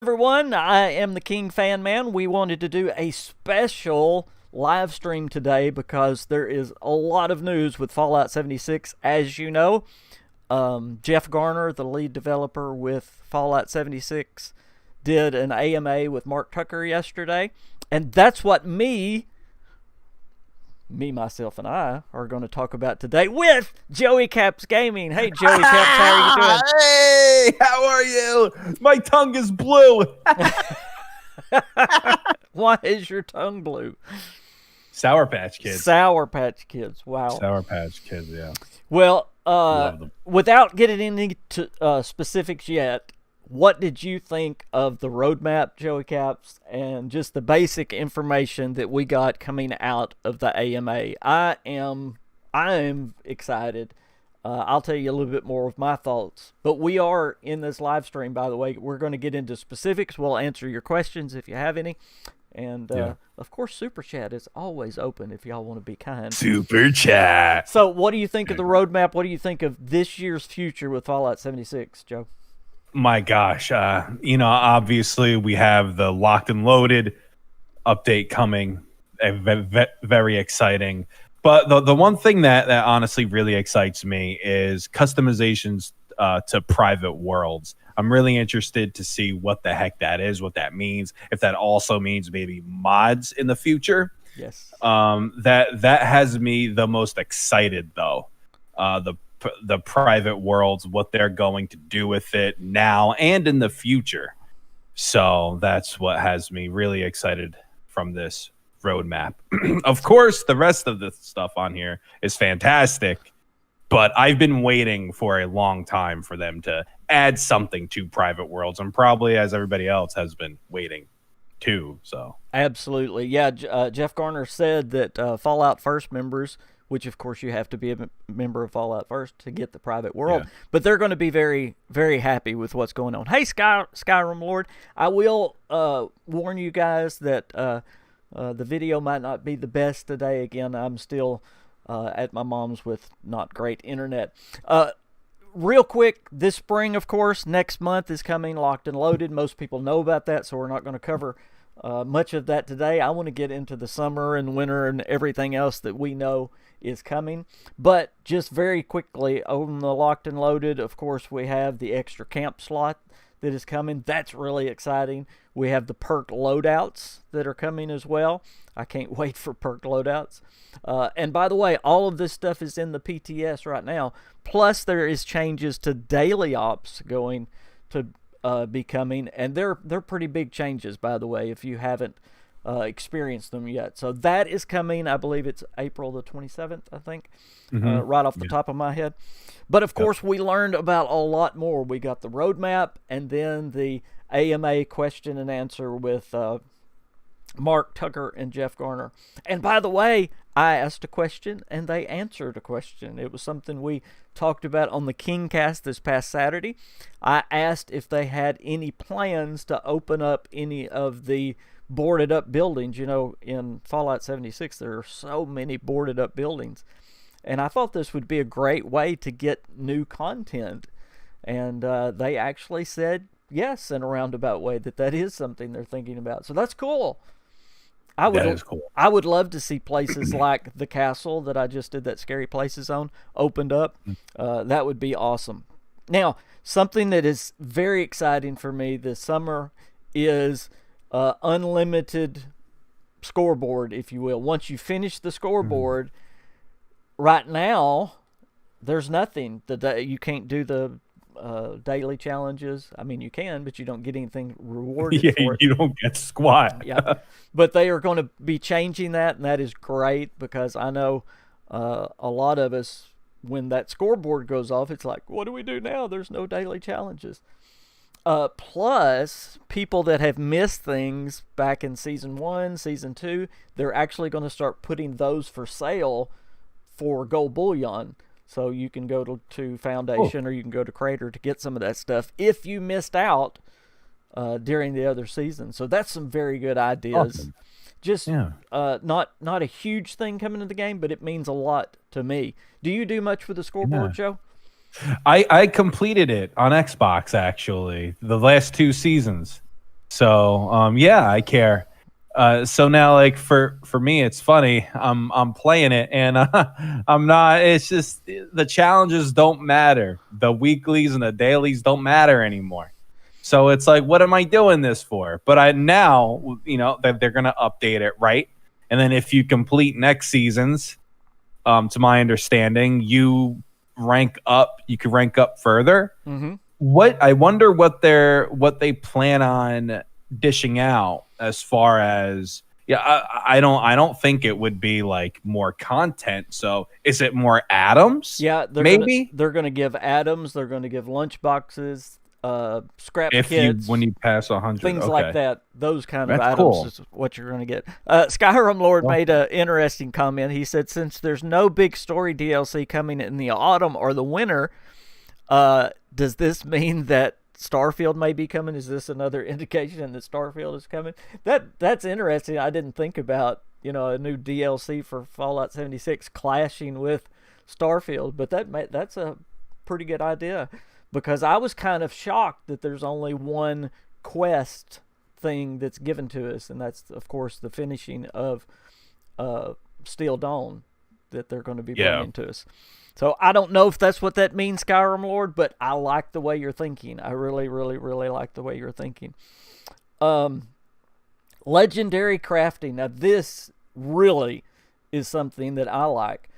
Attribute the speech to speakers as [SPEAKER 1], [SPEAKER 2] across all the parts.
[SPEAKER 1] Everyone, I am the KingFanMan. We wanted to do a special live stream today because there is a lot of news with Fallout 76. As you know, Jeff Garner, the lead developer with Fallout 76, did an AMA with Mark Tucker yesterday, and that's what myself, and I are going to talk about today with Joey Caps Gaming. Hey, Joey Caps, how are you doing?
[SPEAKER 2] Hey, how are you? My tongue is blue.
[SPEAKER 1] Why is your tongue blue?
[SPEAKER 2] Sour Patch Kids.
[SPEAKER 1] Sour Patch Kids. Wow.
[SPEAKER 2] Sour Patch Kids, yeah.
[SPEAKER 1] Well,
[SPEAKER 2] Love them.
[SPEAKER 1] without getting into specifics yet, what did you think of the roadmap, Joey Caps, and just the basic information that we got coming out of the AMA? I am excited. I'll tell you a little bit more of my thoughts. But we are in this live stream, by the way. We're going to get into specifics. We'll answer your questions if you have any. And, of course, Super Chat is always open if y'all want to be kind.
[SPEAKER 2] Super Chat.
[SPEAKER 1] So what do you think of the roadmap? What do you think of this year's future with Fallout 76, Joe?
[SPEAKER 2] My gosh. Obviously we have the Locked and Loaded update coming. Very exciting. But the one thing that honestly really excites me is customizations to private worlds. I'm really interested to see what the heck that is, what that means. If that also means maybe mods in the future.
[SPEAKER 1] Yes.
[SPEAKER 2] That has me the most excited though. The private worlds, what they're going to do with it now and in the future. So that's what has me really excited from this roadmap. Of course, the rest of the stuff on here is fantastic, but I've been waiting for a long time for them to add something to private worlds, and probably as everybody else has been waiting too. So
[SPEAKER 1] Absolutely. Yeah, Jeff Garner said that Fallout First members, which of course you have to be a member of Fallout First to get the private world, but they're going to be very, very happy with what's going on. Hey, Skyrim Lord, I will warn you guys that the video might not be the best today. Again, I'm still at my mom's with not great internet. Real quick, this spring, of course, next month is coming, Locked and Loaded. Most people know about that, so we're not going to cover much of that today. I want to get into the summer and winter and everything else that we know is coming. But just very quickly, on the Locked and Loaded, of course, we have the extra camp slot that is coming. That's really exciting. We have the perk loadouts that are coming as well. I can't wait for perk loadouts. And by the way, all of this stuff is in the PTS right now. Plus, there is changes to daily ops going to be coming, and they're pretty big changes, by the way, if you haven't experienced them yet. So that is coming. I believe it's April the 27th, I think, right off the top of my head. But of course, we learned about a lot more. We got the roadmap and then the AMA question and answer with Mark Tucker and Jeff Garner. And by the way, I asked a question and they answered a question. It was something we talked about on the KingCast this past Saturday. I asked if they had any plans to open up any of the boarded up buildings. You know, in Fallout 76, there are so many boarded up buildings. And I thought this would be a great way to get new content. And they actually said yes in a roundabout way that is something they're thinking about. So that's cool.
[SPEAKER 2] That is cool.
[SPEAKER 1] I would love to see places like the castle that I just did that Scary Places on opened up. That would be awesome. Now, something that is very exciting for me this summer is unlimited scoreboard, if you will. Once you finish the scoreboard, right now, there's nothing. You can't do the daily challenges. I mean, you can, but you don't get anything rewarded for it.
[SPEAKER 2] You don't get squat.
[SPEAKER 1] Yeah, but they are going to be changing that, and that is great because I know a lot of us, when that scoreboard goes off, it's like, what do we do now? There's no daily challenges. Plus, people that have missed things back in Season 1, Season 2, they're actually going to start putting those for sale for gold bullion. So you can go to Foundation or you can go to Crater to get some of that stuff if you missed out during the other season. So that's some very good ideas.
[SPEAKER 2] Awesome.
[SPEAKER 1] Just not a huge thing coming to the game, but it means a lot to me. Do you do much with the scoreboard, Joe?
[SPEAKER 2] I completed it on Xbox, actually, the last 2 seasons. So yeah, I care. So now, like for me, it's funny. I'm playing it, and I'm not. It's just the challenges don't matter. The weeklies and the dailies don't matter anymore. So it's like, what am I doing this for? But I now, that they're gonna update it, right? And then if you complete next seasons, to my understanding, you rank up. You can rank up further.
[SPEAKER 1] Mm-hmm.
[SPEAKER 2] What I wonder what they plan on dishing out as far as I don't think it would be like more content. So is it more atoms?
[SPEAKER 1] Yeah, they're gonna give atoms. They're gonna give lunch boxes, scrap kits,
[SPEAKER 2] when you pass 100,
[SPEAKER 1] things
[SPEAKER 2] okay.
[SPEAKER 1] like that. Those kind of
[SPEAKER 2] That's
[SPEAKER 1] items
[SPEAKER 2] cool.
[SPEAKER 1] is what you're gonna get. Skyrim Lord made an interesting comment. He said, since there's no big story DLC coming in the autumn or the winter, does this mean that Starfield may be coming? Is this another indication that Starfield is coming? That's interesting. I didn't think about a new DLC for Fallout 76 clashing with Starfield, but that's a pretty good idea, because I was kind of shocked that there's only one quest thing that's given to us, and that's of course the finishing of Steel Dawn that they're going to be bringing to us. So I don't know if that's what that means, Skyrim Lord, but I like the way you're thinking. I really, really, really like the way you're thinking. Legendary crafting. Now this really is something that I like.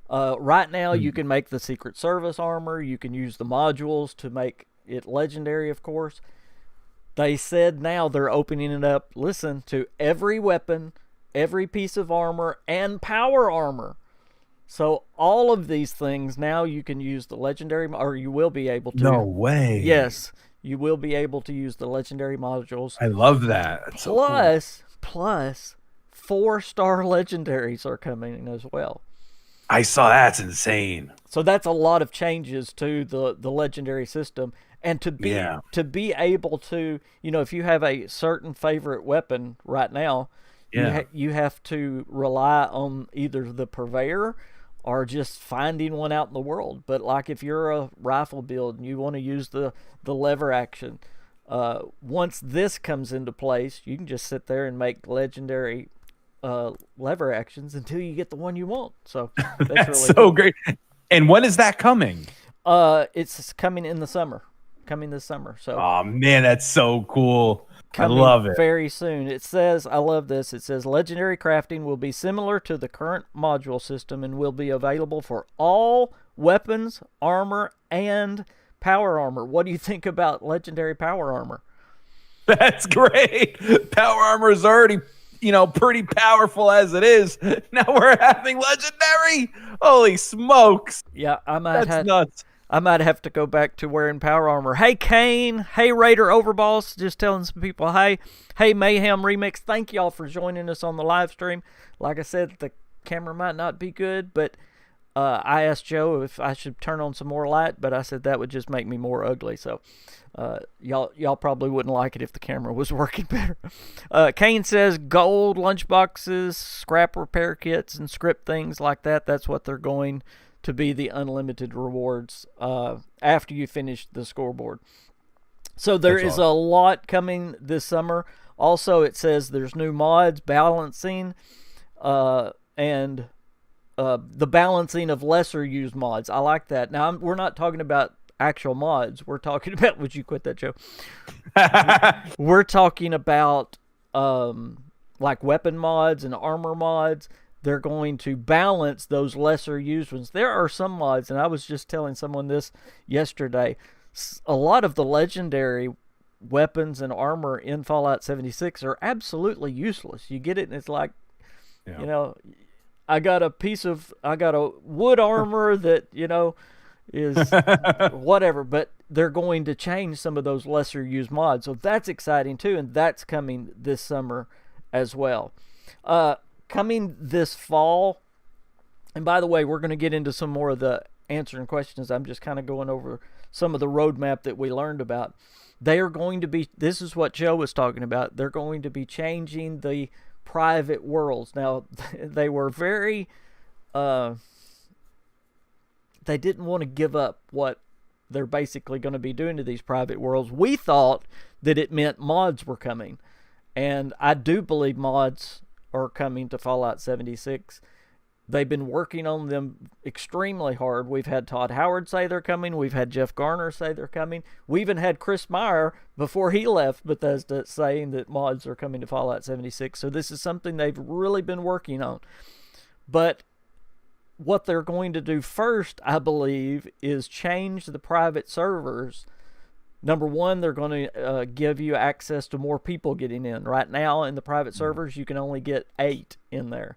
[SPEAKER 1] Right now you can make the Secret Service armor. You can use the modules to make it legendary, of course. They said now they're opening it up, listen, to every weapon, every piece of armor, and power armor. So all of these things now you can use the legendary, or you will be able to.
[SPEAKER 2] No way.
[SPEAKER 1] Yes, you will be able to use the legendary modules.
[SPEAKER 2] I love that. That's
[SPEAKER 1] Plus 4-star legendaries are coming in as well.
[SPEAKER 2] I saw that's insane.
[SPEAKER 1] So that's a lot of changes to the legendary system, and to be able to, if you have a certain favorite weapon right now, you have to rely on either the purveyor or just finding one out in the world. But like if you're a rifle build and you want to use the lever action, once this comes into place, you can just sit there and make legendary lever actions until you get the one you want. So that's really
[SPEAKER 2] so
[SPEAKER 1] cool.
[SPEAKER 2] Great. And when is that coming?
[SPEAKER 1] It's coming in the summer. Coming this summer. So
[SPEAKER 2] oh man, that's so cool. I love it.
[SPEAKER 1] Very soon. It says, I love this. It says legendary crafting will be similar to the current module system and will be available for all weapons, armor, and power armor. What do you think about legendary power armor?
[SPEAKER 2] That's great. Power armor is already, pretty powerful as it is. Now we're having legendary. Holy smokes.
[SPEAKER 1] Yeah,
[SPEAKER 2] That's nuts.
[SPEAKER 1] I might have to go back to wearing power armor. Hey, Kane. Hey, Raider Overboss. Just telling some people, hey. Hey, Mayhem Remix. Thank y'all for joining us on the live stream. Like I said, the camera might not be good, but I asked Joe if I should turn on some more light, but I said that would just make me more ugly. So y'all probably wouldn't like it if the camera was working better. Kane says gold lunchboxes, scrap repair kits, and script things like that. That's what they're going to be the unlimited rewards after you finish the scoreboard. So there is a lot coming this summer. Also, it says there's new mods, balancing, and the balancing of lesser used mods. I like that. Now, we're not talking about actual mods. We're talking about, would you quit that, Joe? We're talking about like weapon mods and armor mods. They're going to balance those lesser used ones. There are some mods, and I was just telling someone this yesterday, a lot of the legendary weapons and armor in Fallout 76 are absolutely useless. You get it, and it's like, I got a wood armor that, is whatever, but they're going to change some of those lesser used mods. So that's exciting too, and that's coming this summer as well. Coming this fall, and by the way, we're going to get into some more of the answering questions. I'm just kind of going over some of the roadmap that we learned about. They are going to be, this is what Joe was talking about, they're going to be changing the private worlds. Now, they were very, they didn't want to give up what they're basically going to be doing to these private worlds. We thought that it meant mods were coming, and I do believe mods are coming to Fallout 76. They've been working on them extremely hard. We've had Todd Howard say they're coming. We've had Jeff Gardiner say they're coming. We even had Chris Meyer, before he left Bethesda, saying that mods are coming to Fallout 76. So this is something they've really been working on. But what they're going to do first, I believe, is change the private servers. Number one, they're going to give you access to more people getting in. Right now, in the private servers, you can only get 8 in there.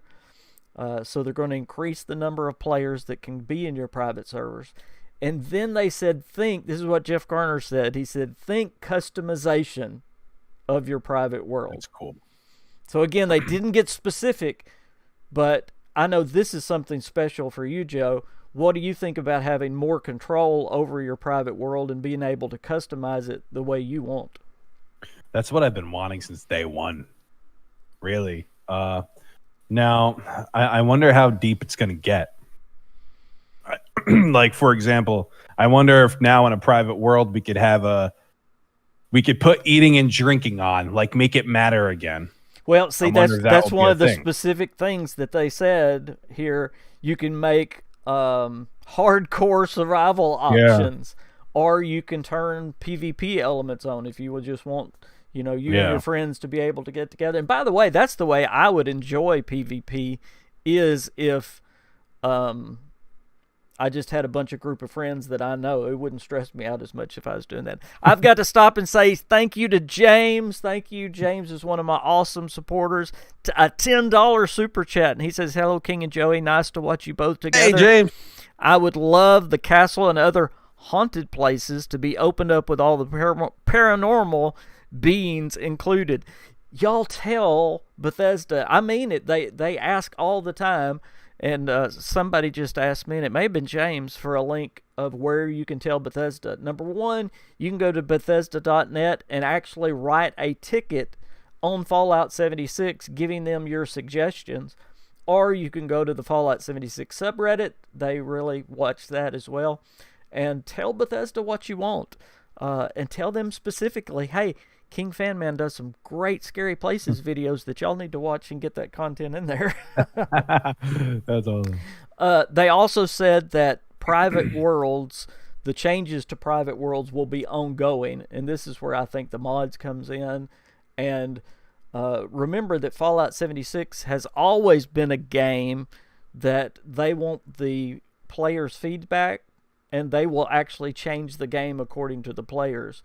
[SPEAKER 1] So they're going to increase the number of players that can be in your private servers. And then they said, this is what Jeff Gardiner said. He said, think customization of your private world.
[SPEAKER 2] That's cool.
[SPEAKER 1] So again, they didn't get specific, but I know this is something special for you, Joe. What do you think about having more control over your private world and being able to customize it the way you want?
[SPEAKER 2] That's what I've been wanting since day one, really. Now, I wonder how deep it's going to get. Like, for example, I wonder if now in a private world we could put eating and drinking on, like make it matter again.
[SPEAKER 1] Well, see, that's one of the specific things that they said here. You can make hardcore survival options, or you can turn PvP elements on if you would just want, you and your friends to be able to get together. And by the way, that's the way I would enjoy PvP, is if I just had a bunch of group of friends that I know. It wouldn't stress me out as much if I was doing that. I've got to stop and say thank you to James. Thank you. James is one of my awesome supporters. A $10 super chat. And he says, hello, King and Joey. Nice to watch you both together.
[SPEAKER 2] Hey, James.
[SPEAKER 1] I would love the castle and other haunted places to be opened up with all the paranormal beings included. Y'all tell Bethesda. I mean it. They ask all the time. And somebody just asked me, and it may have been James, for a link of where you can tell Bethesda. Number one, you can go to Bethesda.net and actually write a ticket on Fallout 76 giving them your suggestions. Or you can go to the Fallout 76 subreddit. They really watch that as well. And tell Bethesda what you want. And tell them specifically, hey, KingFanMan does some great Scary Places videos that y'all need to watch and get that content in there.
[SPEAKER 2] That's awesome.
[SPEAKER 1] They also said that private worlds, the changes to private worlds will be ongoing, and this is where I think the mods comes in. And remember that Fallout 76 has always been a game that they want the players' feedback, and they will actually change the game according to the players.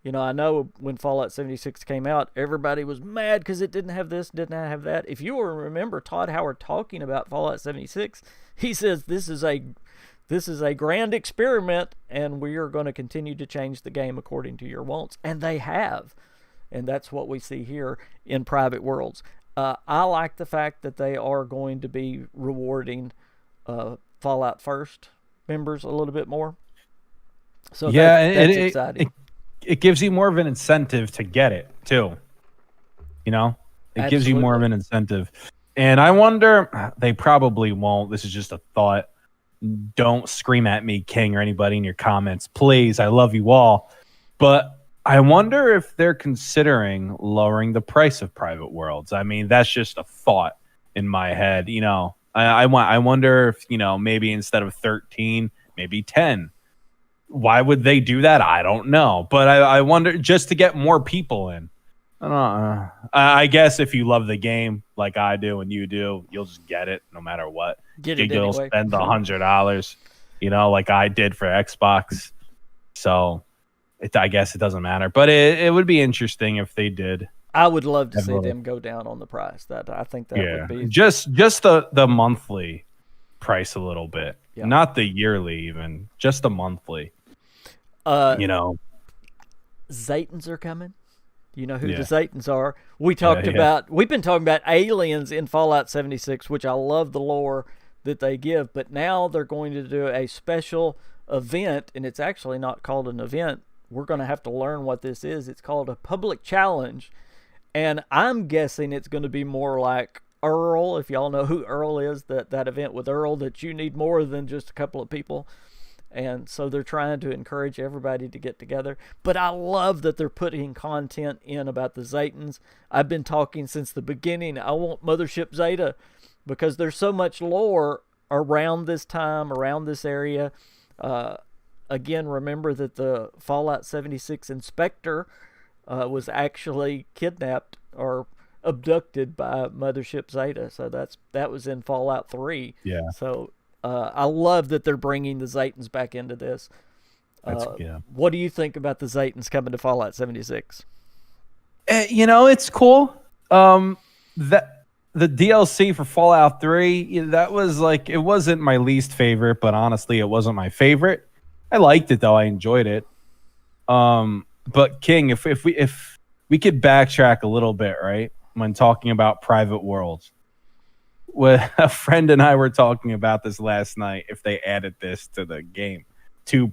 [SPEAKER 1] I know when Fallout 76 came out, everybody was mad because it didn't have this, didn't have that. If you will remember Todd Howard talking about Fallout 76, he says this is a grand experiment, and we are going to continue to change the game according to your wants. And they have. And that's what we see here in private worlds. I like the fact that they are going to be rewarding Fallout First members a little bit more. So that's exciting.
[SPEAKER 2] It gives you more of an incentive to get it too. It gives you more of an incentive. And I wonder, they probably won't. This is just a thought. Don't scream at me, King, or anybody in your comments. Please, I love you all. But I wonder if they're considering lowering the price of private worlds. I mean, that's just a thought in my head. I wonder if, maybe instead of 13, maybe 10. Why would they do that? I don't know. But I wonder, just to get more people in. I don't know. I guess if you love the game like I do and you do, you'll just get it no matter what. You'll spend the $100, like I did for Xbox. So I guess it doesn't matter. But it would be interesting if they did.
[SPEAKER 1] I would love to see them go down on the price. I think that would be
[SPEAKER 2] just the monthly price a little bit. Yeah. Not the yearly even, just the monthly.
[SPEAKER 1] Zaytons are coming. You know who the Zaytons are. We've been talking about aliens in Fallout 76, which I love the lore that they give, but now they're going to do a special event, and it's actually not called an event. We're going to have to learn what this is. It's called a public challenge, and I'm guessing it's going to be more like Earl, if y'all know who Earl is, that event with Earl, that you need more than just a couple of people. And so they're trying to encourage everybody to get together. But I love that they're putting content in about the Zetans. I've been talking since the beginning. I want Mothership Zeta because there's so much lore around this time, around this area. Again, remember that the Fallout 76 inspector was actually kidnapped or abducted by Mothership Zeta. So that was in Fallout 3.
[SPEAKER 2] Yeah.
[SPEAKER 1] So I love that they're bringing the Zetans back into this. What do you think about the Zetans coming to Fallout 76?
[SPEAKER 2] It's cool. That the DLC for Fallout 3, that was like, it wasn't my least favorite, but honestly, it wasn't my favorite. I liked it though. I enjoyed it. But King, if we could backtrack a little bit, right? When talking about private worlds, a friend and I were talking about this last night. If they added this to the game, to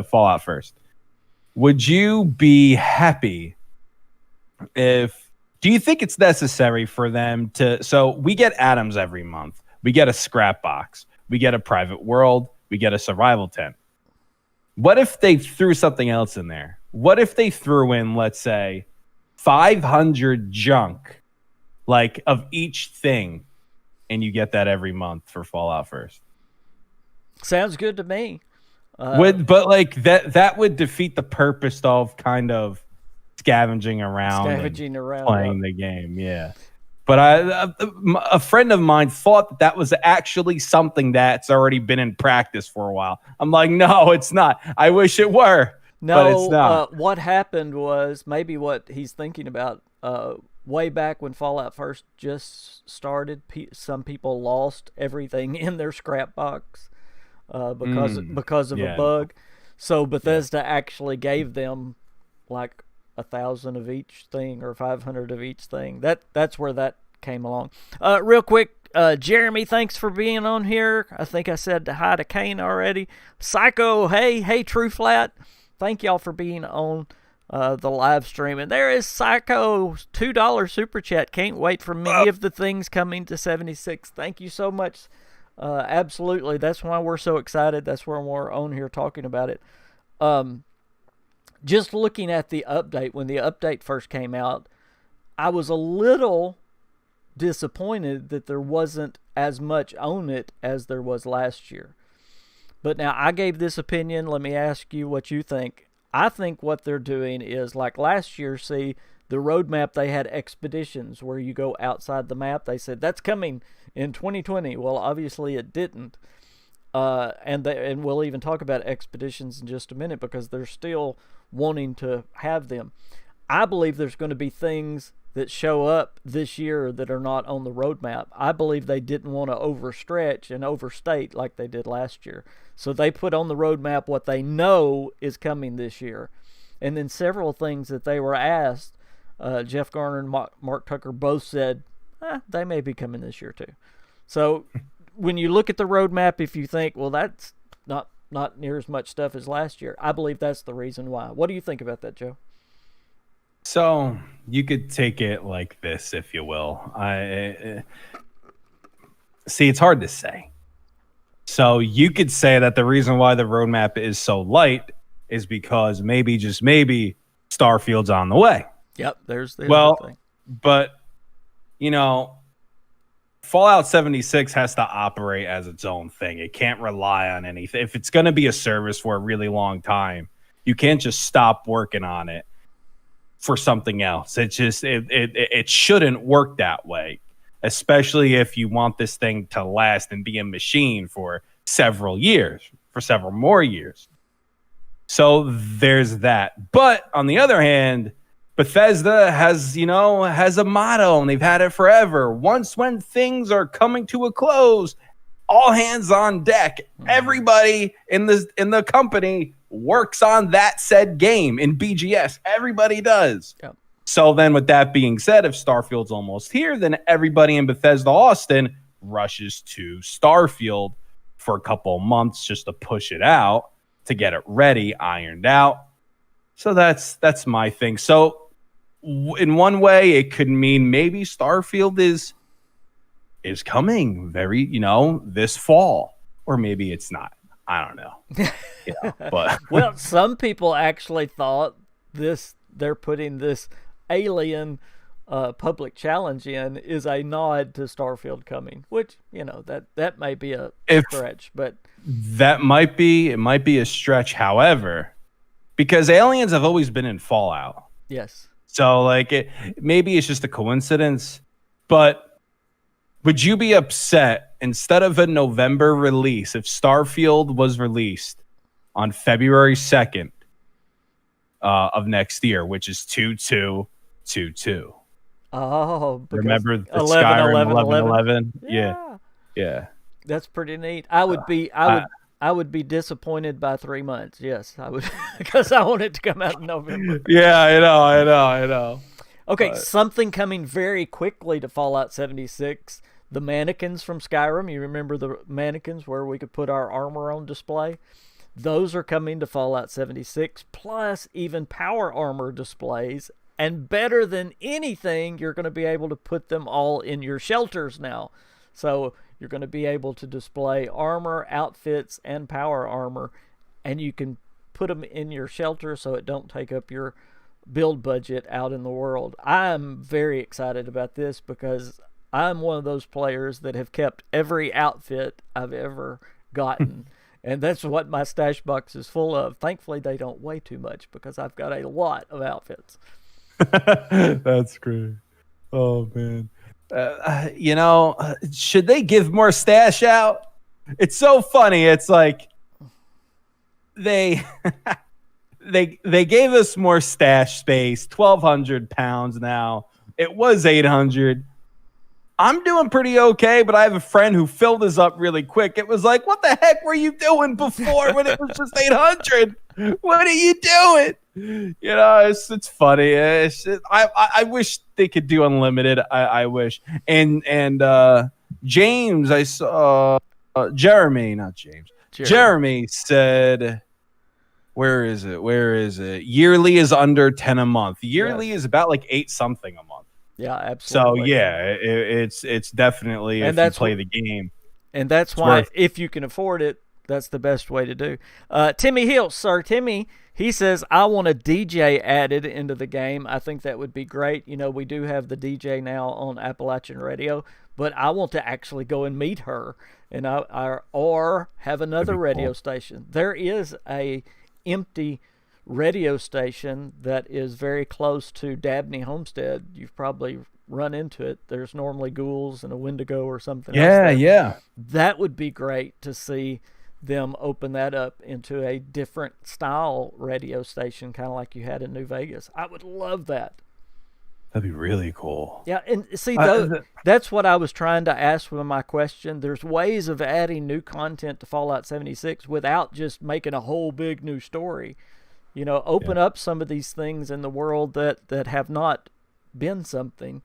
[SPEAKER 2] Fallout First, would you be happy do you think it's necessary for them to, so we get atoms every month, we get a scrap box, we get a private world, we get a survival tent. What if they threw something else in there? What if they threw in, let's say, 500 junk, like of each thing, and you get that every month for Fallout First?
[SPEAKER 1] Sounds good to me.
[SPEAKER 2] But like that would defeat the purpose of kind of scavenging around playing the game. Yeah. But a friend of mine thought that was actually something that's already been in practice for a while. I'm like, no, it's not. I wish it were, but it's not.
[SPEAKER 1] What happened was maybe what he's thinking about. Way back when Fallout First just started, some people lost everything in their scrap box because of a bug. So Bethesda actually gave them like 1,000 of each thing or 500 of each thing. That's where that came along. Real quick, Jeremy, thanks for being on here. I think I said hi to Kane already. Psycho, hey, True Flat. Thank y'all for being on the live stream. And there is Psycho's $2 super chat. Can't wait for many of the things coming to 76. Thank you so much. Absolutely. That's why we're so excited. That's why we're on here talking about it. Just looking at the update, when the update first came out, I was a little disappointed that there wasn't as much on it as there was last year. But now I gave this opinion. Let me ask you what you think. I think what they're doing is like last year, see, the roadmap, they had expeditions where you go outside the map. They said that's coming in 2020. Well, obviously it didn't. And we'll even talk about expeditions in just a minute because they're still wanting to have them. I believe there's going to be things that show up this year that are not on the roadmap. I believe they didn't want to overstretch and overstate like they did last year. So they put on the roadmap what they know is coming this year. And then several things that they were asked, Jeff Gardiner and Mark Tucker both said, they may be coming this year too. So when you look at the roadmap, if you think, well, that's not near as much stuff as last year, I believe that's the reason why. What do you think about that, Joe?
[SPEAKER 2] So you could take it like this, if you will. See, it's hard to say. So you could say that the reason why the roadmap is so light is because maybe, just maybe, Starfield's on the way.
[SPEAKER 1] Yep, there's the other thing.
[SPEAKER 2] But, Fallout 76 has to operate as its own thing. It can't rely on anything. If it's going to be a service for a really long time, you can't just stop working on it for something else. It shouldn't work that way, especially if you want this thing to last and be a machine for several more years. So there's that. But on the other hand, Bethesda has a motto, and they've had it forever. Once when things are coming to a close, all hands on deck. Everybody in the company works on that said game in BGS. Everybody does. Yep. So then with that being said, if Starfield's almost here, then everybody in Bethesda Austin rushes to Starfield for a couple of months just to push it out, to get it ready, ironed out. So that's my thing. So in one way, it could mean maybe Starfield is coming very, this fall, or maybe it's not. I don't know. But
[SPEAKER 1] well, some people actually thought they're putting this alien public challenge in is a nod to Starfield coming, which that may be a stretch, but
[SPEAKER 2] it might be a stretch. However, because aliens have always been in Fallout,
[SPEAKER 1] yes,
[SPEAKER 2] so maybe it's just a coincidence. But would you be upset instead of a November release if Starfield was released on February 2nd of next year, which is 2222?
[SPEAKER 1] Oh,
[SPEAKER 2] remember the
[SPEAKER 1] 11,
[SPEAKER 2] Skyrim
[SPEAKER 1] 11.
[SPEAKER 2] Yeah.
[SPEAKER 1] That's pretty neat. I would be disappointed by 3 months. Yes, I would, because I want it to come out in November.
[SPEAKER 2] Yeah, I know.
[SPEAKER 1] Okay, something coming very quickly to Fallout 76. The mannequins from Skyrim. You remember the mannequins where we could put our armor on display? Those are coming to Fallout 76, plus even power armor displays. And better than anything, you're going to be able to put them all in your shelters now. So you're going to be able to display armor, outfits, and power armor, and you can put them in your shelter so it don't take up your build budget out in the world. I'm very excited about this because I'm one of those players that have kept every outfit I've ever gotten. And that's what my stash box is full of. Thankfully, they don't weigh too much because I've got a lot of outfits.
[SPEAKER 2] That's great. Oh, man. Should they give more stash out? It's so funny. It's like they gave us more stash space, 1,200 pounds now. It was 800. I'm doing pretty okay, but I have a friend who filled his up really quick. It was like, what the heck were you doing before when it was just 800? What are you doing? It's funny. I wish they could do unlimited. I wish. And James, I saw Jeremy said, where is it? Yearly is under 10 a month. Yearly is about like 8 something a month.
[SPEAKER 1] Yeah, absolutely.
[SPEAKER 2] So yeah, it's definitely, and if you play the game,
[SPEAKER 1] and that's why if you can afford it, that's the best way to do. Timmy Hill, Sir Timmy, he says, I want a DJ added into the game. I think that would be great. We do have the DJ now on Appalachian Radio, but I want to actually go and meet her, and or have another radio station. There is a empty radio station that is very close to Dabney Homestead. You've probably run into it. There's normally ghouls and a Wendigo or something else. Yeah. That would be great to see them open that up into a different style radio station, kind of like you had in New Vegas. I would love that.
[SPEAKER 2] That'd be really cool.
[SPEAKER 1] Yeah, and see, that's what I was trying to ask with my question. There's ways of adding new content to Fallout 76 without just making a whole big new story. Open up some of these things in the world that have not been something.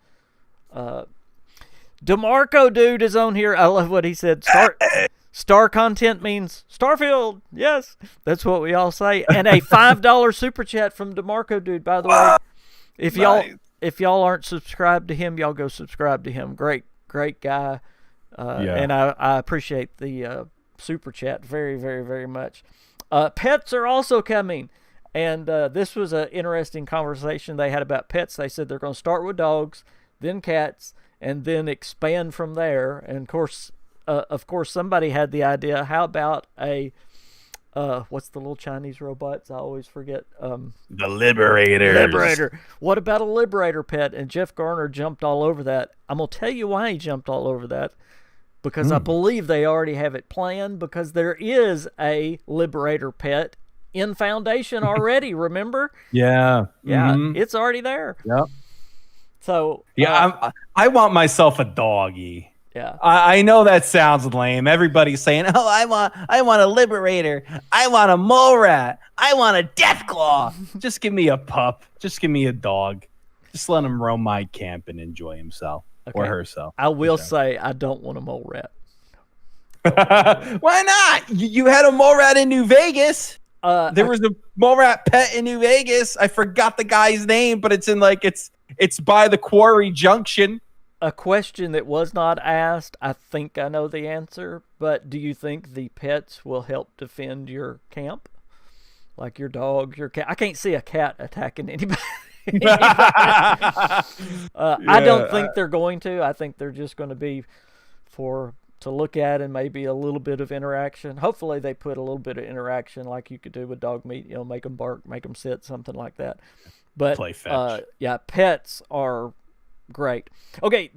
[SPEAKER 1] DeMarco dude is on here. I love what he said. Star content means Starfield. Yes, that's what we all say. And a $5 super chat from DeMarco dude. By the way, if y'all aren't subscribed to him, y'all go subscribe to him. Great guy. And I appreciate the super chat very, very, very much. Pets are also coming. And this was an interesting conversation they had about pets. They said they're going to start with dogs, then cats, and then expand from there. And of course, somebody had the idea. How about a what's the little Chinese robots? I always forget.
[SPEAKER 2] The Liberators.
[SPEAKER 1] Liberator. What about a Liberator pet? And Jeff Gardiner jumped all over that. I'm gonna tell you why he jumped all over that. Because I believe they already have it planned. Because there is a Liberator pet in Foundation already, remember?
[SPEAKER 2] Yeah.
[SPEAKER 1] It's already there.
[SPEAKER 2] Yep.
[SPEAKER 1] So
[SPEAKER 2] I want myself a doggy.
[SPEAKER 1] Yeah.
[SPEAKER 2] I know that sounds lame. Everybody's saying, "Oh, I want a Liberator. I want a mole rat. I want a Deathclaw." Just give me a pup. Just give me a dog. Just let him roam my camp and enjoy himself or herself.
[SPEAKER 1] I will say I don't want a mole rat.
[SPEAKER 2] Why not? You had a mole rat in New Vegas. There was a mole rat pet in New Vegas. I forgot the guy's name, but it's in it's by the Quarry Junction.
[SPEAKER 1] a question that was not asked. I think I know the answer, but do you think the pets will help defend your camp? Like your dog, your cat. I can't see a cat attacking anybody. I don't think they're going to. I think they're just going to be to look at and maybe a little bit of interaction. Hopefully they put a little bit of interaction like you could do with dog meat, make them bark, make them sit, something like that. But
[SPEAKER 2] play fetch.
[SPEAKER 1] Pets are great. Okay,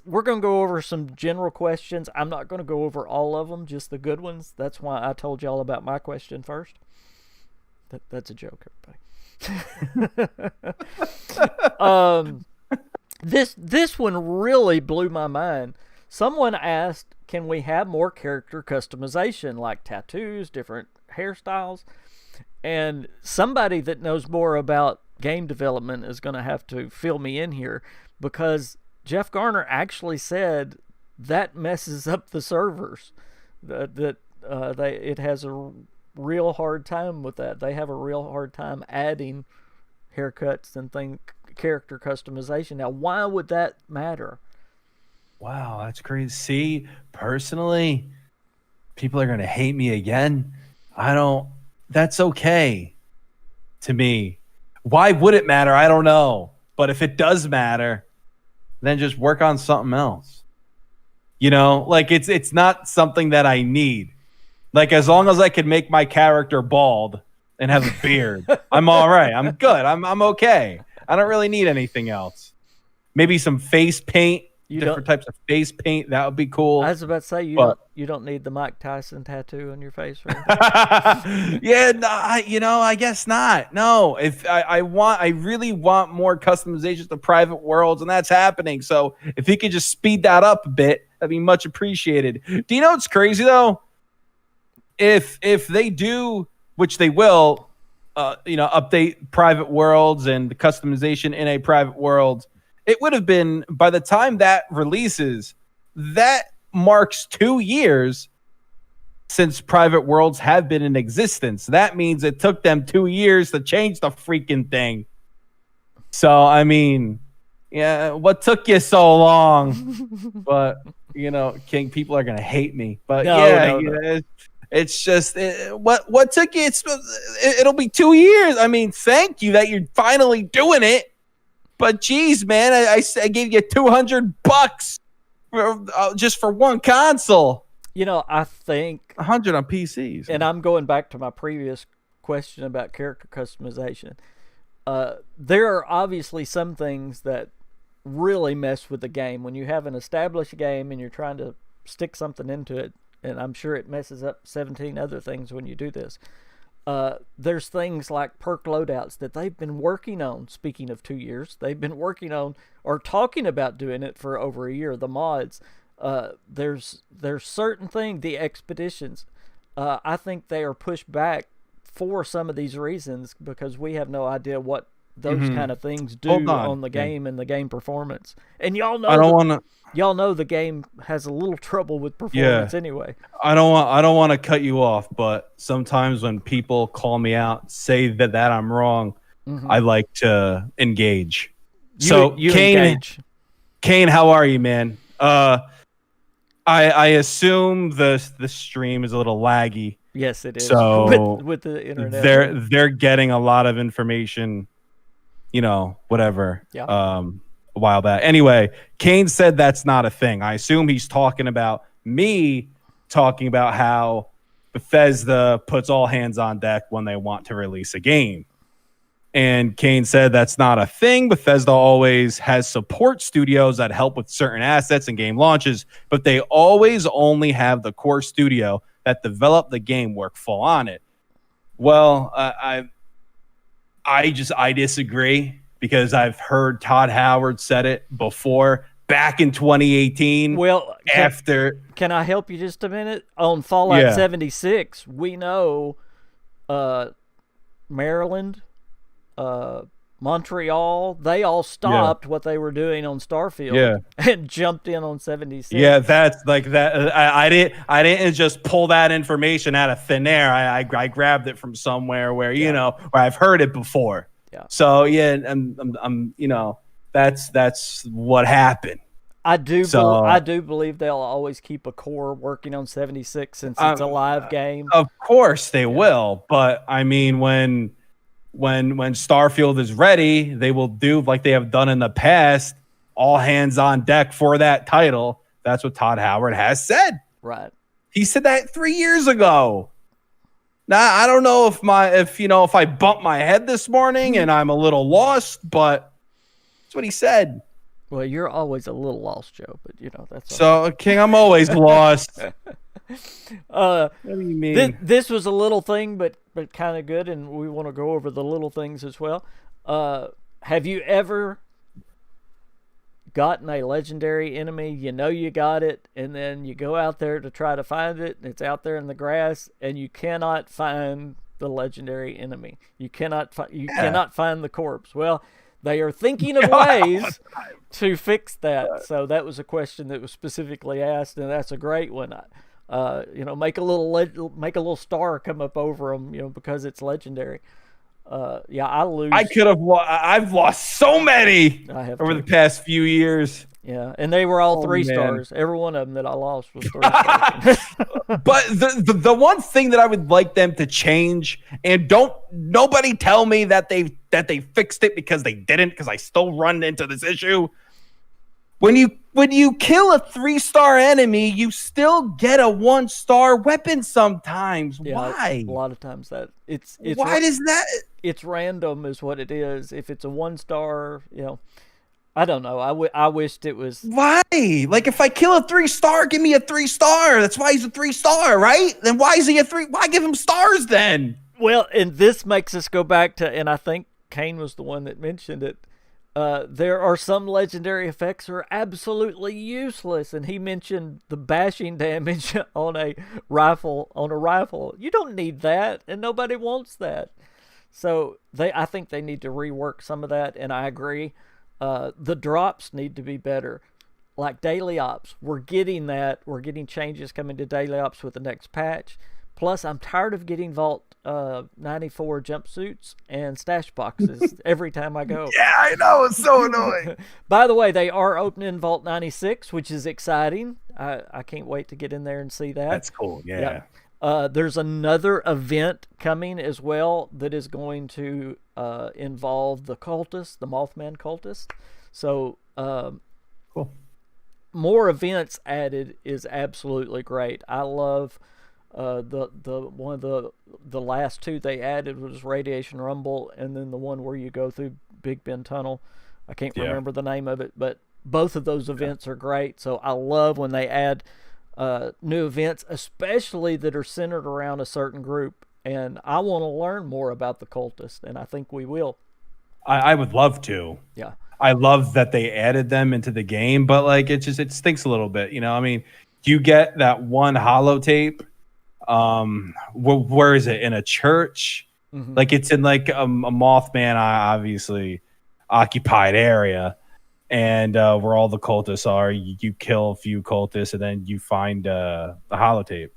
[SPEAKER 1] we're going to go over some general questions. I'm not going to go over all of them, just the good ones. That's why I told y'all about my question first. That's a joke, everybody. This one really blew my mind. Someone asked, can we have more character customization, like tattoos, different hairstyles? And somebody that knows more about game development is going to have to fill me in here, because Jeff Gardiner actually said that messes up the servers. It has a real hard time with that. They have a real hard time adding haircuts and character customization. Now, why would that matter?
[SPEAKER 2] Wow, that's crazy. See, personally, people are going to hate me again. That's okay to me. Why would it matter? I don't know. But if it does matter, then just work on something else. Like it's not something that I need. Like, as long as I can make my character bald and have a beard, I'm all right. I'm good. I'm okay. I don't really need anything else. Maybe some face paint. Different types of face paint, that would be cool. I was about to say
[SPEAKER 1] you don't need the Mike Tyson tattoo on your face, right?
[SPEAKER 2] Yeah, no, I guess not. No, if I really want more customizations to private worlds, and that's happening. So if he could just speed that up a bit, that'd be much appreciated. Do you know what's crazy though? If they do, which they will, update private worlds and the customization in a private world. It would have been, by the time that releases, that marks 2 years since private worlds have been in existence. That means it took them 2 years to change the freaking thing. So, I mean, yeah, what took you so long? But, King, people are going to hate me. But no. It's just, what took you? It'll be 2 years. I mean, thank you that you're finally doing it. But geez, man, I gave you $200 just for one console.
[SPEAKER 1] I think
[SPEAKER 2] 100 on PCs.
[SPEAKER 1] And I'm going back to my previous question about character customization. There are obviously some things that really mess with the game when you have an established game and you're trying to stick something into it. And I'm sure it messes up 17 other things when you do this. There's things like perk loadouts that they've been working on. Speaking of 2 years, they've been working on or talking about doing it for over a year. The mods, there's certain things, the expeditions. I think they are pushed back for some of these reasons because we have no idea what those kind of things do on the game and the game performance. And y'all know y'all know the game has a little trouble with performance anyway.
[SPEAKER 2] I don't want to cut you off, but sometimes when people call me out, say that I'm wrong, I like to engage. You engage. Kane, how are you, man? I assume the stream is a little laggy.
[SPEAKER 1] Yes, it is.
[SPEAKER 2] So
[SPEAKER 1] with the internet,
[SPEAKER 2] they're getting a lot of information, whatever.
[SPEAKER 1] Yeah.
[SPEAKER 2] A while back. Anyway, Kane said that's not a thing. I assume he's talking about me talking about how Bethesda puts all hands on deck when they want to release a game. And Kane said that's not a thing. Bethesda always has support studios that help with certain assets and game launches, but they always only have the core studio that developed the game work full on it. Well, I disagree. Because I've heard Todd Howard said it before back in 2018.
[SPEAKER 1] Well, can I help you just a minute? On Fallout 76, we know Maryland, Montreal, they all stopped what they were doing on Starfield and jumped in on 76.
[SPEAKER 2] Yeah, that's like that. I didn't just pull that information out of thin air. I grabbed it from somewhere where where I've heard it before. Yeah. So I'm that's what happened.
[SPEAKER 1] I do
[SPEAKER 2] So
[SPEAKER 1] believe they'll always keep a core working on 76 since it's a live game.
[SPEAKER 2] Of course they will, but I mean when Starfield is ready, they will do like they have done in the past, all hands on deck for that title. That's what Todd Howard has said.
[SPEAKER 1] Right.
[SPEAKER 2] He said that 3 years ago. Now, I don't know if I bumped my head this morning and I'm a little lost, but that's what he said.
[SPEAKER 1] Well, you're always a little lost, Joe, but that's
[SPEAKER 2] so okay. King. I'm always lost.
[SPEAKER 1] What do you mean? This was a little thing, but kind of good, and we want to go over the little things as well. Have you ever gotten a legendary enemy? You got it, and then you go out there to try to find it, and it's out there in the grass, and you cannot find the legendary enemy. You cannot find the corpse. Well, they are thinking of ways to fix that. So that was a question that was specifically asked, and that's a great one. Make a little star come up over them, because it's legendary. I lose.
[SPEAKER 2] I've lost so many over the past few years.
[SPEAKER 1] Yeah, and they were all 3 stars. Every one of them that I lost was 3 stars.
[SPEAKER 2] But the one thing that I would like them to change, and nobody tell me that they fixed it because they didn't, because I still run into this issue. When you kill a 3-star enemy, you still get a 1-star weapon sometimes. Yeah, why?
[SPEAKER 1] A lot of times it's
[SPEAKER 2] why does that?
[SPEAKER 1] It's random, is what it is. If it's a 1-star, I don't know. I wished it was.
[SPEAKER 2] Why? Like, if I kill a 3-star, give me a 3-star. That's why he's a 3-star, right? Then why is he a 3? Why give him stars then?
[SPEAKER 1] Well, and this makes us go back to, and I think Kane was the one that mentioned it. There are some legendary effects that are absolutely useless, and he mentioned the bashing damage on a rifle. You don't need that, and nobody wants that. So I think they need to rework some of that, and I agree. The drops need to be better. Like daily ops, we're getting that. We're getting changes coming to daily ops with the next patch. Plus, I'm tired of getting Vault 94 jumpsuits and stash boxes every time I go.
[SPEAKER 2] Yeah, I know. It's so annoying.
[SPEAKER 1] By the way, they are opening Vault 96, which is exciting. I can't wait to get in there and see that.
[SPEAKER 2] That's cool. Yeah.
[SPEAKER 1] There's another event coming as well that is going to involve the Cultist, the Mothman Cultist. So,
[SPEAKER 2] cool.
[SPEAKER 1] More events added is absolutely great. I love the one of the last 2 they added was Radiation Rumble, and then the one where you go through Big Bend Tunnel. I can't remember the name of it, but both of those events are great. So I love when they add new events, especially that are centered around a certain group. And I want to learn more about the Cultist, and I think we will.
[SPEAKER 2] I would love to.
[SPEAKER 1] Yeah.
[SPEAKER 2] I love that they added them into the game, but like it stinks a little bit. I mean, you get that one holotape. Where is it? In a church? Mm-hmm. Like it's in like a Mothman, obviously occupied area. And where all the cultists are, you kill a few cultists, and then you find the holotape.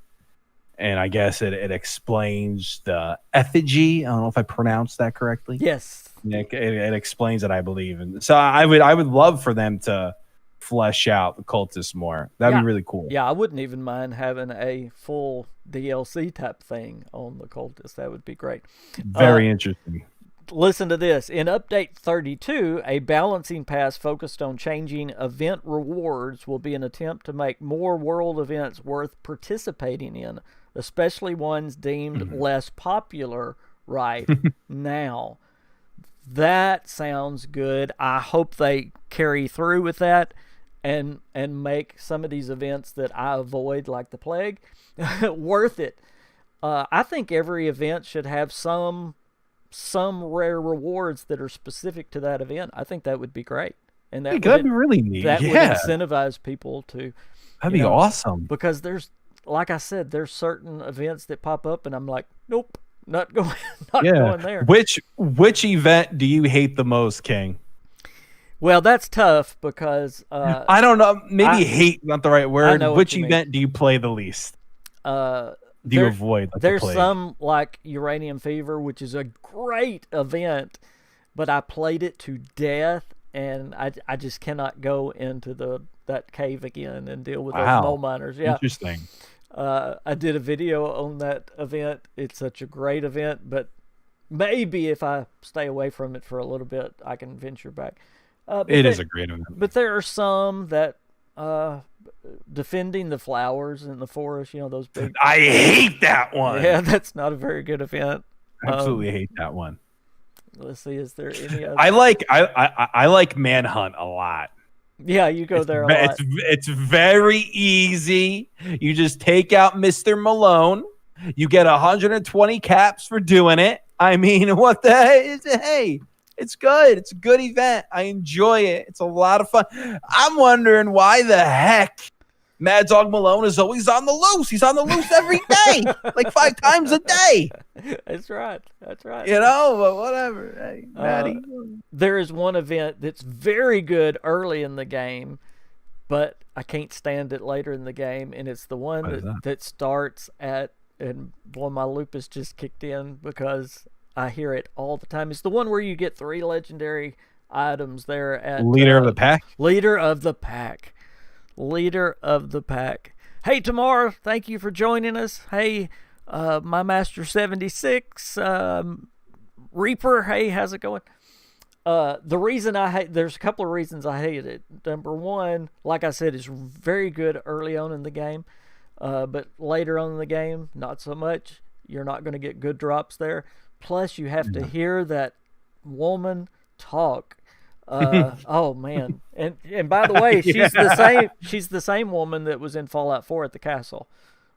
[SPEAKER 2] And I guess it explains the effigy. I don't know if I pronounced that correctly.
[SPEAKER 1] Yes.
[SPEAKER 2] It explains it, I believe. And so I would love for them to flesh out the cultists more. That'd be really cool.
[SPEAKER 1] Yeah, I wouldn't even mind having a full DLC type thing on the cultists. That would be great.
[SPEAKER 2] Very interesting.
[SPEAKER 1] Listen to this. In Update 32, a balancing pass focused on changing event rewards will be an attempt to make more world events worth participating in, especially ones deemed less popular right now. That sounds good. I hope they carry through with that and make some of these events that I avoid, like the plague, worth it. I think every event should have some rare rewards that are specific to that event. I think that would be great. And that'd be really neat. That would incentivize people to.
[SPEAKER 2] That'd be awesome.
[SPEAKER 1] Because there's, like I said, there's certain events that pop up, and I'm like, nope, not going there.
[SPEAKER 2] Which event do you hate the most, King?
[SPEAKER 1] Well, that's tough because
[SPEAKER 2] I don't know. Maybe hate not the right word. Which event do you play the least? Do you avoid?
[SPEAKER 1] There's some like Uranium Fever, which is a great event, but I played it to death, and I just cannot go into that cave again and deal with those
[SPEAKER 2] Wow.
[SPEAKER 1] mole miners. Yeah,
[SPEAKER 2] Interesting.
[SPEAKER 1] I did a video on that event. It's such a great event, but maybe if I stay away from it for a little bit, I can venture back.
[SPEAKER 2] It is a great event.
[SPEAKER 1] But there are some that defending the flowers in the forest, those big.
[SPEAKER 2] I hate that one.
[SPEAKER 1] Yeah, that's not a very good event.
[SPEAKER 2] Absolutely hate that one.
[SPEAKER 1] Let's see, is there any other?
[SPEAKER 2] I like Manhunt a lot.
[SPEAKER 1] Yeah, you go there a lot.
[SPEAKER 2] It's very easy. You just take out Mr. Malone. You get 120 caps for doing it. I mean, what the heck? Hey, it's good. It's a good event. I enjoy it. It's a lot of fun. I'm wondering why the heck Mad Dog Malone is always on the loose. He's on the loose every day, like 5 times a day.
[SPEAKER 1] That's right. That's right.
[SPEAKER 2] But whatever. Hey, Maddie.
[SPEAKER 1] There is one event that's very good early in the game, but I can't stand it later in the game, and it's the one that starts at, and boy, my lupus just kicked in because I hear it all the time. It's the one where you get 3 legendary items there at
[SPEAKER 2] Leader of the Pack.
[SPEAKER 1] Leader of the Pack. Leader of the Pack. Hey, Tamara, thank you for joining us. Hey, my Master 76, Reaper. Hey, how's it going? The reason there's a couple of reasons I hate it. Number one, like I said, it's very good early on in the game, but later on in the game, not so much. You're not going to get good drops there. Plus, you have to hear that woman talk. Oh man, and by the way, she's the same woman that was in Fallout 4 at the castle,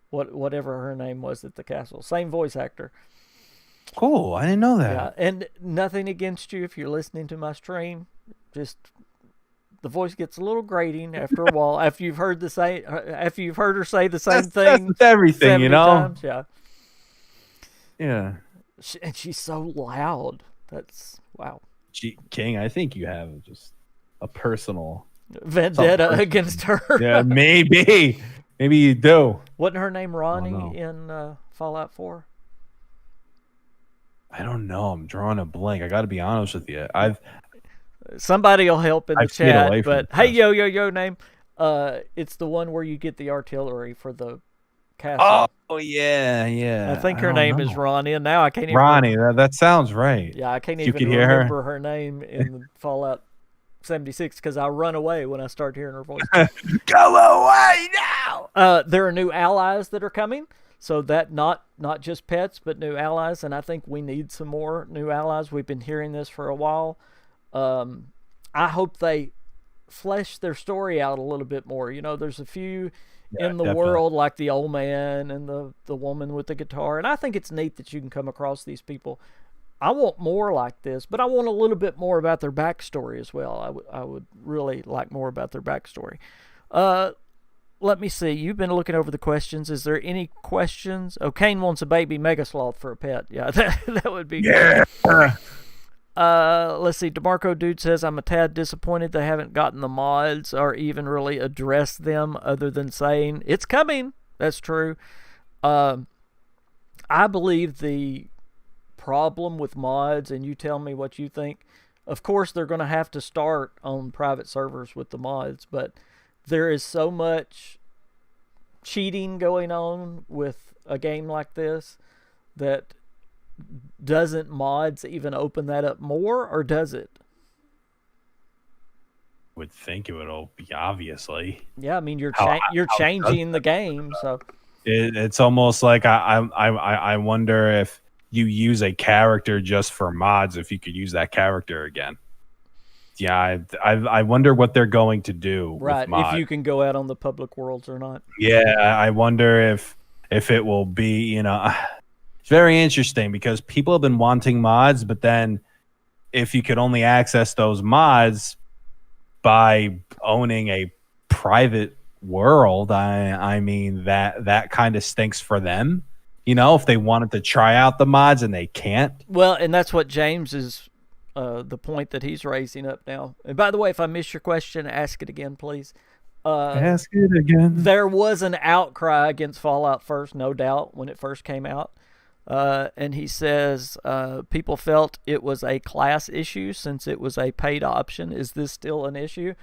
[SPEAKER 1] whatever her name was at the castle, same voice actor.
[SPEAKER 2] Cool, I didn't know that.
[SPEAKER 1] Yeah, and nothing against you if you're listening to my stream, just the voice gets a little grating after a while after you've heard her say the same thing.
[SPEAKER 2] That's everything,
[SPEAKER 1] times. Yeah.
[SPEAKER 2] Yeah.
[SPEAKER 1] And she's so loud. That's wow.
[SPEAKER 2] King, I think you have just a personal
[SPEAKER 1] vendetta against her.
[SPEAKER 2] Yeah, maybe you do.
[SPEAKER 1] Wasn't her name Ronnie in Fallout 4?
[SPEAKER 2] I don't know. I'm drawing a blank. I got to be honest with you.
[SPEAKER 1] Somebody will help in the chat. But hey, yo name. It's the one where you get the artillery for the castle.
[SPEAKER 2] Oh yeah.
[SPEAKER 1] I think her name is Ronnie, and now I can't even
[SPEAKER 2] Ronnie, that sounds right.
[SPEAKER 1] Yeah, I can't even remember her name in Fallout 76 because I run away when I start hearing her voice.
[SPEAKER 2] Go away now!
[SPEAKER 1] There are new allies that are coming, so that not just pets, but new allies, and I think we need some more new allies. We've been hearing this for a while. I hope they flesh their story out a little bit more. There's a few in the world, like the old man and the woman with the guitar. And I think it's neat that you can come across these people. I want more like this, but I want a little bit more about their backstory as well. I would really like more about their backstory. Let me see. You've been looking over the questions. Is there any questions? Oh, Kane wants a baby mega sloth for a pet. Yeah, that would be good. Let's see. DeMarco Dude says, I'm a tad disappointed they haven't gotten the mods or even really addressed them other than saying, it's coming. That's true. I believe the problem with mods, and you tell me what you think, of course they're going to have to start on private servers with the mods, but there is so much cheating going on with a game like this that doesn't mods even open that up more, or does it?
[SPEAKER 2] Would think it would all be, obviously.
[SPEAKER 1] Yeah, I mean you're changing the game, so
[SPEAKER 2] it's almost like I wonder if you use a character just for mods, if you could use that character again. Yeah, I wonder what they're going to do.
[SPEAKER 1] Right,
[SPEAKER 2] with mods.
[SPEAKER 1] if you can go out on the public worlds or not.
[SPEAKER 2] Yeah, I wonder if it will be, it's very interesting because people have been wanting mods, but then if you could only access those mods by owning a private world, I mean that kind of stinks for them. If they wanted to try out the mods and they can't.
[SPEAKER 1] Well, and that's what James is the point that he's raising up now. And by the way, if I missed your question, ask it again, please.
[SPEAKER 2] Ask it again.
[SPEAKER 1] There was an outcry against Fallout First, no doubt, when it first came out. And he says people felt it was a class issue since it was a paid option. Is this still an issue?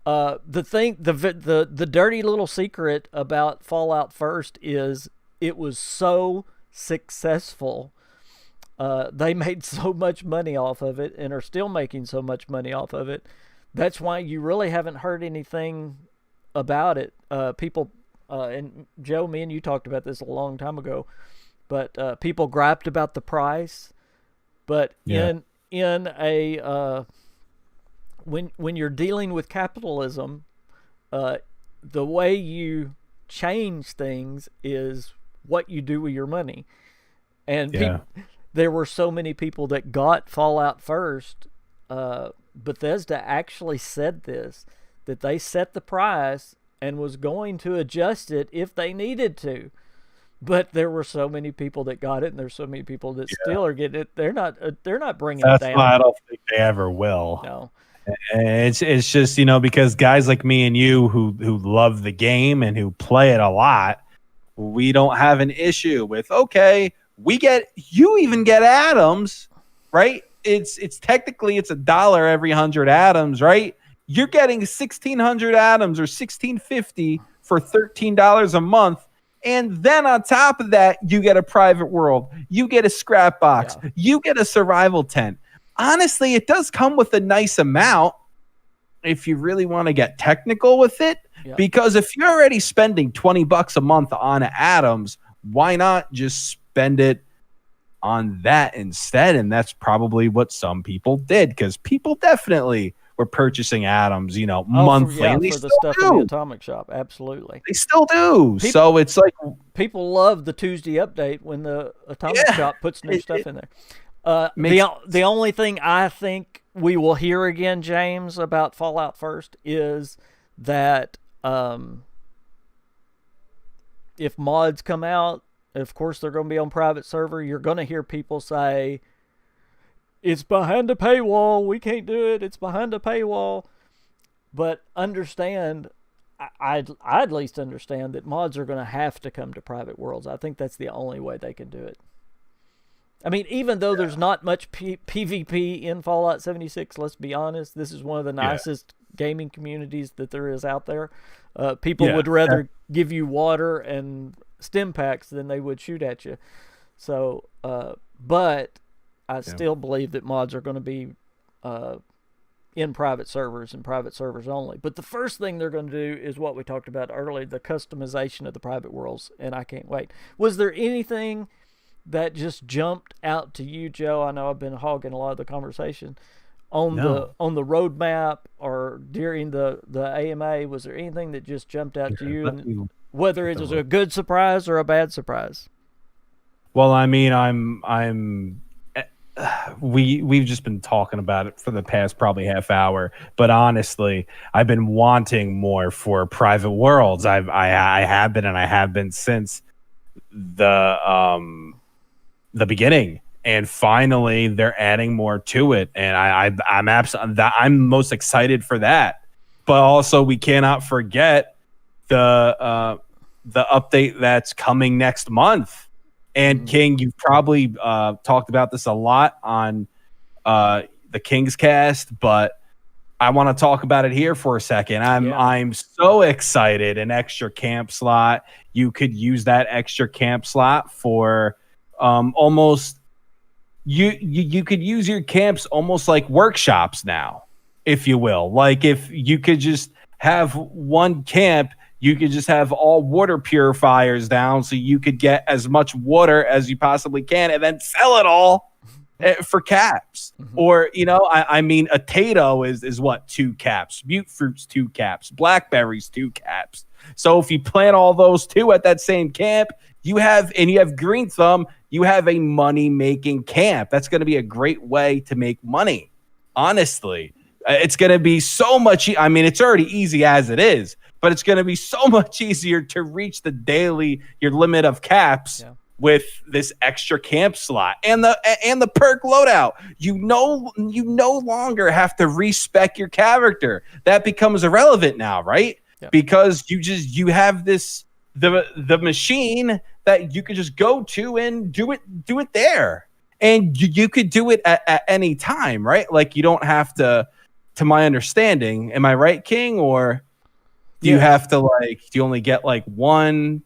[SPEAKER 1] The dirty little secret about Fallout First is it was so successful. They made so much money off of it and are still making so much money off of it. That's why you really haven't heard anything about it. People, and Joe, me and you talked about this a long time ago, but people griped about the price. But in a when you're dealing with capitalism, the way you change things is what you do with your money. And there were so many people that got Fallout First. Bethesda actually said this, that they set the price and was going to adjust it if they needed to. But there were so many people that got it, and there's so many people that still are getting it. They're not bringing it down.
[SPEAKER 2] That's why I don't think they ever will.
[SPEAKER 1] No.
[SPEAKER 2] It's just, because guys like me and you who love the game and who play it a lot, we don't have an issue with, okay, you even get atoms, right? It's technically it's $1 every 100 atoms, right? You're getting 1,600 atoms or 1,650 for $13 a month. And then on top of that, you get a private world, you get a scrap box, you get a survival tent. Honestly, it does come with a nice amount if you really want to get technical with it. Yeah. Because if you're already spending $20 a month on atoms, why not just spend it on that instead? And that's probably what some people did, because people definitely were purchasing atoms, monthly. And they
[SPEAKER 1] for the
[SPEAKER 2] still
[SPEAKER 1] stuff
[SPEAKER 2] do.
[SPEAKER 1] in the Atomic Shop, absolutely.
[SPEAKER 2] They still do. So it's like
[SPEAKER 1] people love the Tuesday update when the Atomic Shop puts new stuff in there. The only thing I think we will hear again, James, about Fallout First is that if mods come out, of course they're going to be on private server, you're going to hear people say, it's behind a paywall, we can't do it, it's behind a paywall. But understand, I'd at least understand that mods are going to have to come to private worlds. I think that's the only way they can do it. I mean, even though there's not much PvP in Fallout 76, let's be honest, this is one of the nicest gaming communities that there is out there. People would rather give you water and stim packs than they would shoot at you. So, but I still believe that mods are going to be in private servers and private servers only. But the first thing they're going to do is what we talked about earlier, the customization of the private worlds, and I can't wait. Was there anything that just jumped out to you, Joe? I know I've been hogging a lot of the conversation on the roadmap or during the AMA. Was there anything that just jumped out to you, and whether it was a good surprise or a bad surprise?
[SPEAKER 2] Well, I mean, we've just been talking about it for the past probably half hour, but honestly, I've been wanting more for private worlds. I have been since the beginning, and finally they're adding more to it, and I'm most excited for that. But also, we cannot forget the update that's coming next month. And King, you've probably talked about this a lot on the King's Cast, but I want to talk about it here for a second. I'm so excited. An extra camp slot. You could use that extra camp slot for almost you could use your camps almost like workshops now, if you will. Like if you could just have one camp, you could just have all water purifiers down so you could get as much water as you possibly can and then sell it all for caps. Or, I mean, a Tato is what? 2 caps. Mute fruits, 2 caps. Blackberries, 2 caps. So if you plant all those 2 at that same camp, you have Green Thumb, you have a money-making camp. That's going to be a great way to make money, honestly. It's going to be so much. I mean, it's already easy as it is, but it's going to be so much easier to reach your limit of caps with this extra camp slot and the perk loadout. You no longer have to respec your character. That becomes irrelevant now, right? Yeah. Because you have this the machine that you could just go to and do it there, and you could do it at any time, right? Like you don't have to my understanding. Am I right, King? Or do you have to do you only get like one?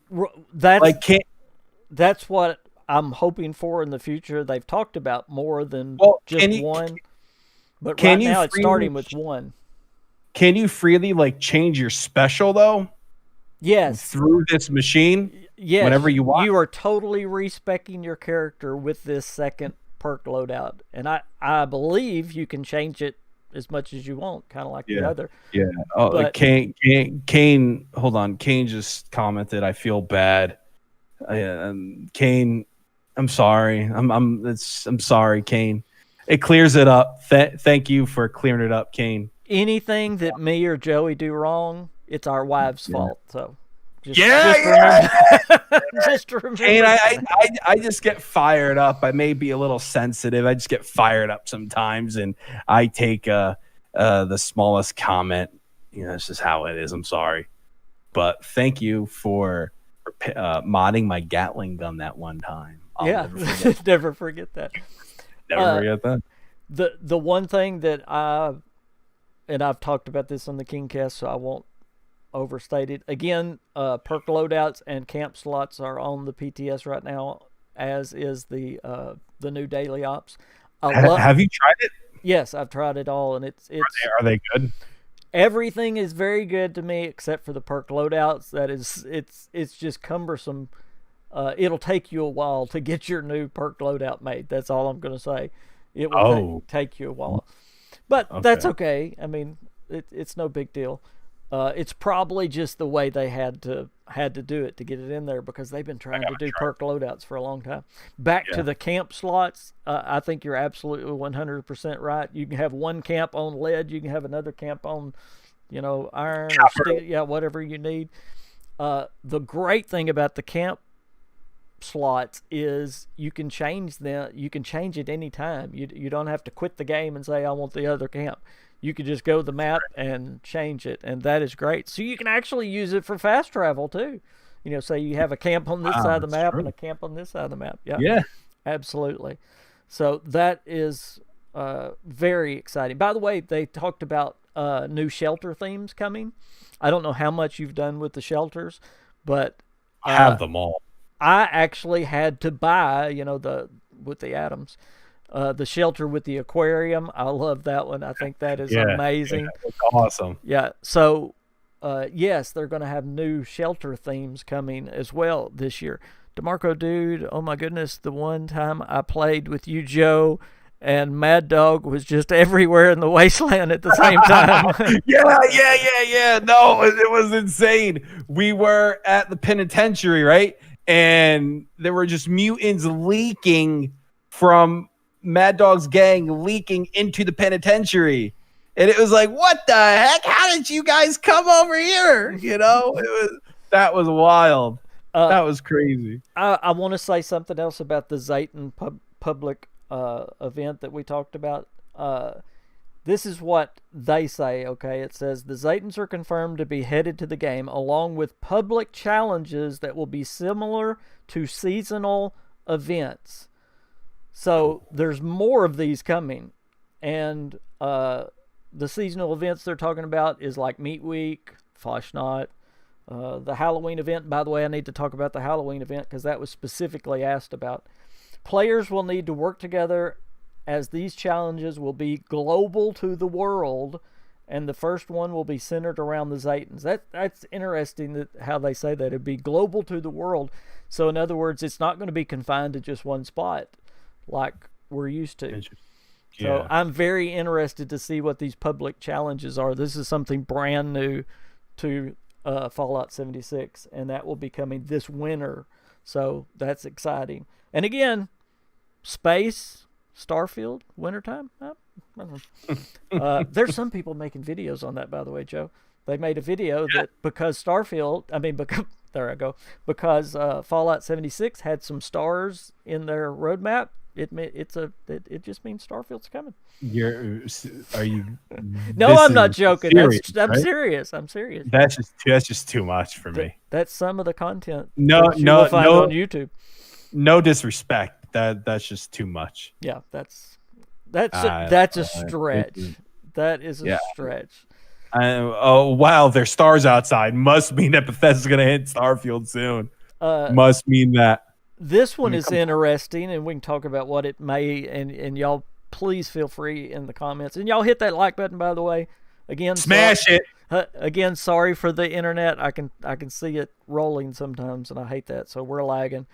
[SPEAKER 1] That's what I'm hoping for in the future. They've talked about more than just one. But right now it's starting with one.
[SPEAKER 2] Can you freely change your special though?
[SPEAKER 1] Yes.
[SPEAKER 2] Through this machine?
[SPEAKER 1] Yes.
[SPEAKER 2] Whenever you want?
[SPEAKER 1] You are totally respecing your character with this second perk loadout. And I believe you can change it as much as you want, kind of like the other.
[SPEAKER 2] Yeah. Oh, but Kane, hold on. Kane just commented, I feel bad. Kane, I'm sorry. I'm sorry, Kane. It clears it up. Thank you for clearing it up, Kane.
[SPEAKER 1] Anything that me or Joey do wrong, it's our wives' fault. So just remember.
[SPEAKER 2] Kane, I just get fired up. I may be a little sensitive. I just get fired up sometimes, and I take the smallest comment. It's just how it is. I'm sorry, but thank you for modding my Gatling gun that one time.
[SPEAKER 1] I'll never forget that.
[SPEAKER 2] Never forget that.
[SPEAKER 1] The one thing that I've talked about this on the Kingcast, so I won't overstate it. Again, perk loadouts and camp slots are on the PTS right now, as is the new daily ops.
[SPEAKER 2] Have you tried it?
[SPEAKER 1] Yes, I've tried it all, and it's
[SPEAKER 2] are they good?
[SPEAKER 1] Everything is very good to me except for the perk loadouts. That is, it's just cumbersome. It'll take you a while to get your new perk loadout made. That's all I'm going to say. It will take you a while, but that's okay. I mean, it's no big deal. It's probably just the way they had to do it to get it in there, because they've been trying to do perk loadouts for a long time. Back to the camp slots, I think you're absolutely 100% right. You can have one camp on lead. You can have another camp on, iron or steel, whatever you need. The great thing about the camp slots is you can change them. You can change it anytime. You don't have to quit the game and say I want the other camp. You can just go to the map and change it, and that is great. So you can actually use it for fast travel too. Say you have a camp on this side of the map and a camp on this side of the map. Yeah, absolutely. So that is very exciting. By the way, they talked about new shelter themes coming. I don't know how much you've done with the shelters, but
[SPEAKER 2] I have them all.
[SPEAKER 1] I actually had to buy, with the atoms, the shelter with the aquarium. I love that one. I think that is amazing.
[SPEAKER 2] That's awesome.
[SPEAKER 1] Yeah. So, yes, they're going to have new shelter themes coming as well this year. DeMarco, dude, oh my goodness, the one time I played with you, Joe, and Mad Dog was just everywhere in the wasteland at the same time.
[SPEAKER 2] Yeah. No, it was insane. We were at the penitentiary, right? And there were just mutants leaking from Mad Dog's gang leaking into the penitentiary. And it was like, what the heck? How did you guys come over here? That was wild. That was crazy.
[SPEAKER 1] I want to say something else about the Zayton public event that we talked about. This is what they say, okay? It says, the Zaytons are confirmed to be headed to the game, along with public challenges that will be similar to seasonal events. So there's more of these coming. And the seasonal events they're talking about is like Meat Week, Foshnot, the Halloween event. By the way, I need to talk about the Halloween event because that was specifically asked about. Players will need to work together, as these challenges will be global to the world, and the first one will be centered around the Zaytons. That's interesting how they say that. It'd be global to the world. So in other words, it's not going to be confined to just one spot like we're used to. Yeah. So I'm very interested to see what these public challenges are. This is something brand new to Fallout 76, and that will be coming this winter. So that's exciting. And again, space, Starfield, wintertime. I don't know. There's some people making videos on that, by the way, Joe. They made a video that because Fallout 76 had some stars in their roadmap, it just means Starfield's coming.
[SPEAKER 2] Are you?
[SPEAKER 1] No, I'm not joking.
[SPEAKER 2] Serious,
[SPEAKER 1] I'm
[SPEAKER 2] right?
[SPEAKER 1] serious. I'm serious.
[SPEAKER 2] That's just too much for me.
[SPEAKER 1] That's some of the content.
[SPEAKER 2] No,
[SPEAKER 1] that you will find on YouTube.
[SPEAKER 2] No disrespect. That's just too much.
[SPEAKER 1] Yeah, that's a stretch. That is a stretch.
[SPEAKER 2] Oh wow, there's stars outside. Must mean that Bethesda's gonna hit Starfield soon. Must mean that.
[SPEAKER 1] This one is interesting, and we can talk about what it may. And y'all, please feel free in the comments. And y'all hit that like button, by the way. Again,
[SPEAKER 2] smash it.
[SPEAKER 1] Again, sorry for the internet. I can see it rolling sometimes, and I hate that. So we're lagging.